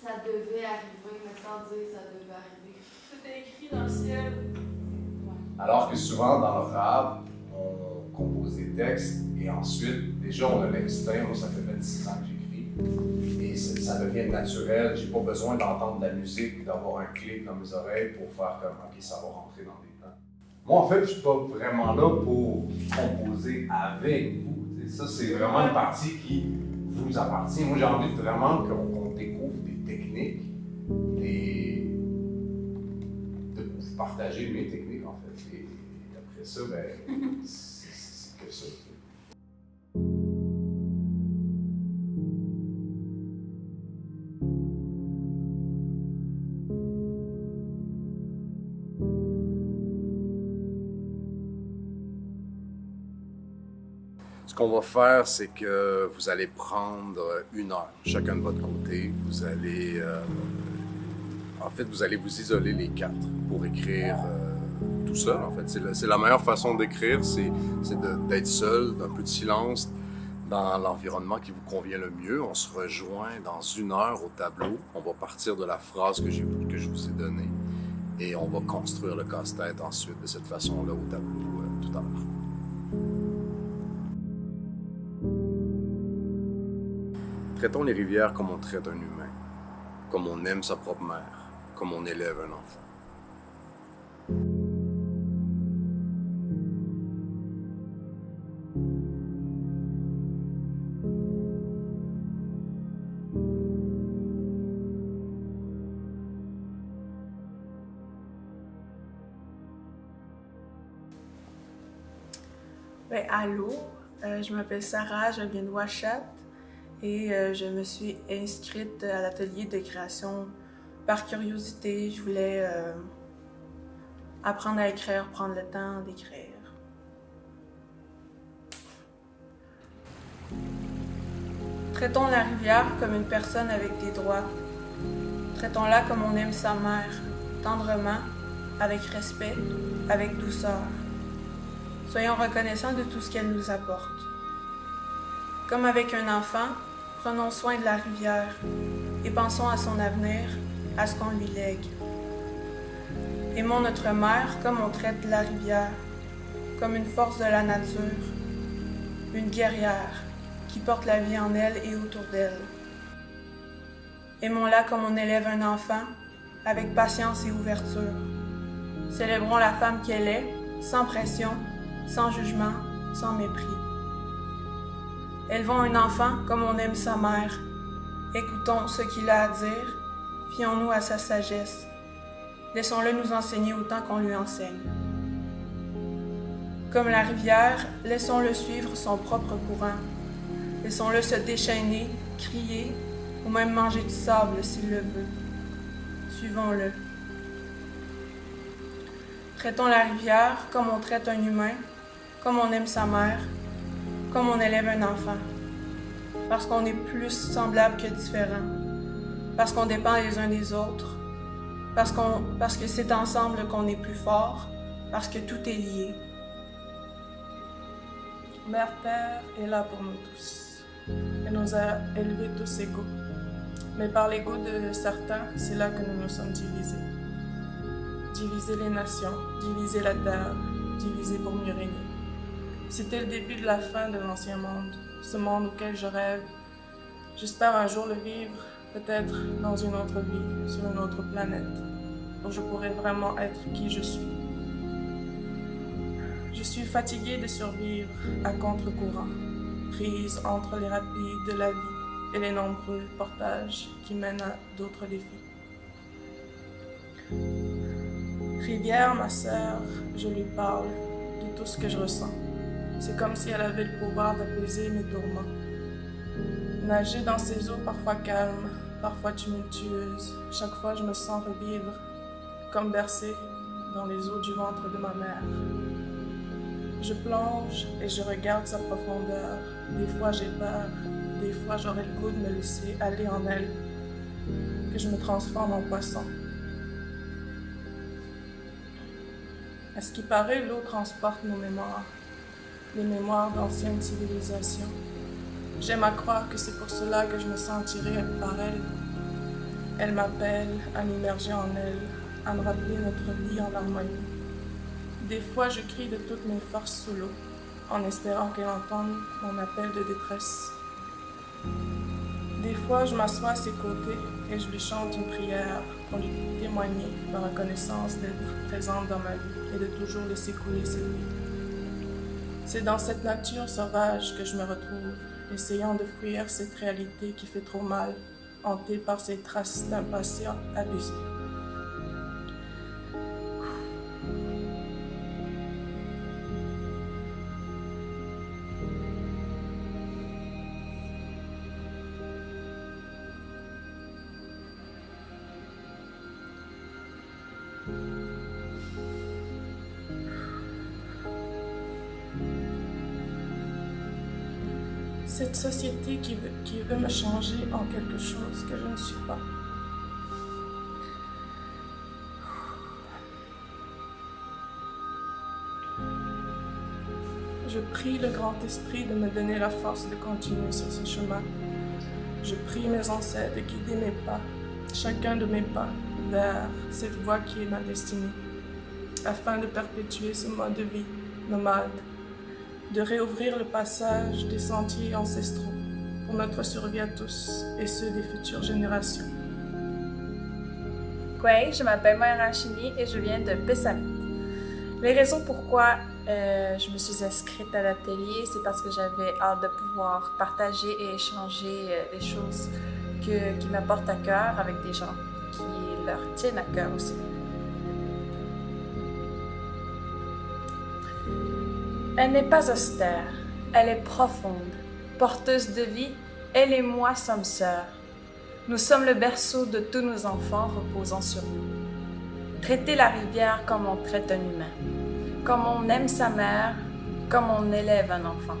ça devait arriver, mais sans dire ça devait arriver. Tout est écrit dans le ciel. Alors que souvent, dans le rap, on compose des textes et ensuite, déjà, on a l'instinct. Moi, ça fait 26 ans que j'écris. Et ça devient naturel. J'ai pas besoin d'entendre de la musique, d'avoir un clic dans mes oreilles pour faire comme, OK, ça va rentrer dans les temps. Moi, en fait, je suis pas vraiment là pour composer avec vous. T'sais, ça, c'est vraiment une partie qui vous appartient. Moi, j'ai envie vraiment qu'on découvre des techniques, de vous partager mes techniques, en fait. Et après ça, ben, c'est que ça. Ce qu'on va faire, c'est que vous allez prendre 1 heure, chacun de votre côté. Vous allez, vous allez vous isoler les 4 pour écrire tout seul. En fait, c'est la meilleure façon d'écrire, c'est d'être seul, d'un peu de silence, dans l'environnement qui vous convient le mieux. On se rejoint dans 1 heure au tableau. On va partir de la phrase que je vous ai donnée et on va construire le casse-tête ensuite de cette façon-là au tableau tout à l'heure. Traitons les rivières comme on traite un humain, comme on aime sa propre mère, comme on élève un enfant. Ben, allô, je m'appelle Sarah, je viens de Ouachat et je me suis inscrite à l'atelier de création par curiosité. Je voulais apprendre à écrire, prendre le temps d'écrire. Traitons la rivière comme une personne avec des droits. Traitons-la comme on aime sa mère, tendrement, avec respect, avec douceur. Soyons reconnaissants de tout ce qu'elle nous apporte. Comme avec un enfant, prenons soin de la rivière et pensons à son avenir, à ce qu'on lui lègue. Aimons notre mère comme on traite la rivière, comme une force de la nature, une guerrière qui porte la vie en elle et autour d'elle. Aimons-la comme on élève un enfant, avec patience et ouverture. Célébrons la femme qu'elle est, sans pression, sans jugement, sans mépris. Élevons un enfant comme on aime sa mère. Écoutons ce qu'il a à dire, fions-nous à sa sagesse. Laissons-le nous enseigner autant qu'on lui enseigne. Comme la rivière, laissons-le suivre son propre courant. Laissons-le se déchaîner, crier, ou même manger du sable s'il le veut. Suivons-le. Traitons la rivière comme on traite un humain, comme on aime sa mère, comme on élève un enfant. Parce qu'on est plus semblables que différents. Parce qu'on dépend les uns des autres. Parce que c'est ensemble qu'on est plus fort. Parce que tout est lié. Mère Terre est là pour nous tous. Elle nous a élevés tous égaux. Mais par l'ego de certains, c'est là que nous nous sommes divisés. Diviser les nations, diviser la terre, diviser pour mieux régner. C'était le début de la fin de l'ancien monde, ce monde auquel je rêve. J'espère un jour le vivre, peut-être dans une autre vie, sur une autre planète, où je pourrais vraiment être qui je suis. Je suis fatiguée de survivre à contre-courant, prise entre les rapides de la vie et les nombreux portages qui mènent à d'autres défis. Rivière, ma sœur, je lui parle de tout ce que je ressens. C'est comme si elle avait le pouvoir d'apaiser mes tourments. Nager dans ces eaux parfois calmes, parfois tumultueuses, chaque fois je me sens revivre, comme bercée dans les eaux du ventre de ma mère. Je plonge et je regarde sa profondeur. Des fois j'ai peur, des fois j'aurais le goût de me laisser aller en elle, que je me transforme en poisson. À ce qui paraît, l'eau transporte nos mémoires, les mémoires d'anciennes civilisations. J'aime à croire que c'est pour cela que je me sentirai par elle. Elle m'appelle à m'immerger en elle, à me rappeler notre vie en harmonie. Des fois, je crie de toutes mes forces sous l'eau, en espérant qu'elle entende mon appel de détresse. Des fois, je m'assois à ses côtés et je lui chante une prière pour lui témoigner ma reconnaissance d'être présente dans ma vie et de toujours laisser couler cette vie. C'est dans cette nature sauvage que je me retrouve, essayant de fuir cette réalité qui fait trop mal, hantée par ces traces d'un passé abusé. Cette société qui veut me changer en quelque chose que je ne suis pas. Je prie le grand esprit de me donner la force de continuer sur ce chemin. Je prie mes ancêtres de guider mes pas, chacun de mes pas, vers cette voie qui est ma destinée, afin de perpétuer ce mode de vie nomade, de réouvrir le passage des sentiers ancestraux pour notre survie à tous et ceux des futures générations. Oui, je m'appelle Mayra Chini et je viens de Pessamit. Les raisons pourquoi je me suis inscrite à l'atelier, c'est parce que j'avais hâte de pouvoir partager et échanger les choses qui m'apportent à cœur avec des gens qui leur tiennent à cœur aussi. Elle n'est pas austère, elle est profonde, porteuse de vie, elle et moi sommes sœurs. Nous sommes le berceau de tous nos enfants reposant sur nous. Traiter la rivière comme on traite un humain, comme on aime sa mère, comme on élève un enfant.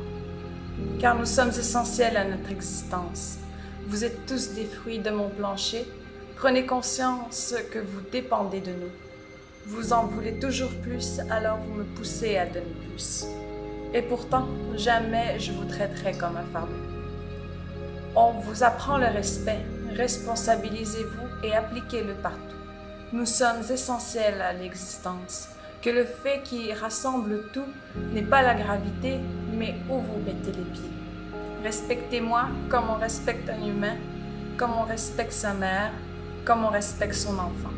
Car nous sommes essentiels à notre existence. Vous êtes tous des fruits de mon plancher. Prenez conscience que vous dépendez de nous. Vous en voulez toujours plus, alors vous me poussez à donner plus. Et pourtant, jamais je vous traiterai comme un fardeau. On vous apprend le respect, responsabilisez-vous et appliquez-le partout. Nous sommes essentiels à l'existence, que le fait qui rassemble tout n'est pas la gravité, mais où vous mettez les pieds. Respectez-moi comme on respecte un humain, comme on respecte sa mère, comme on respecte son enfant.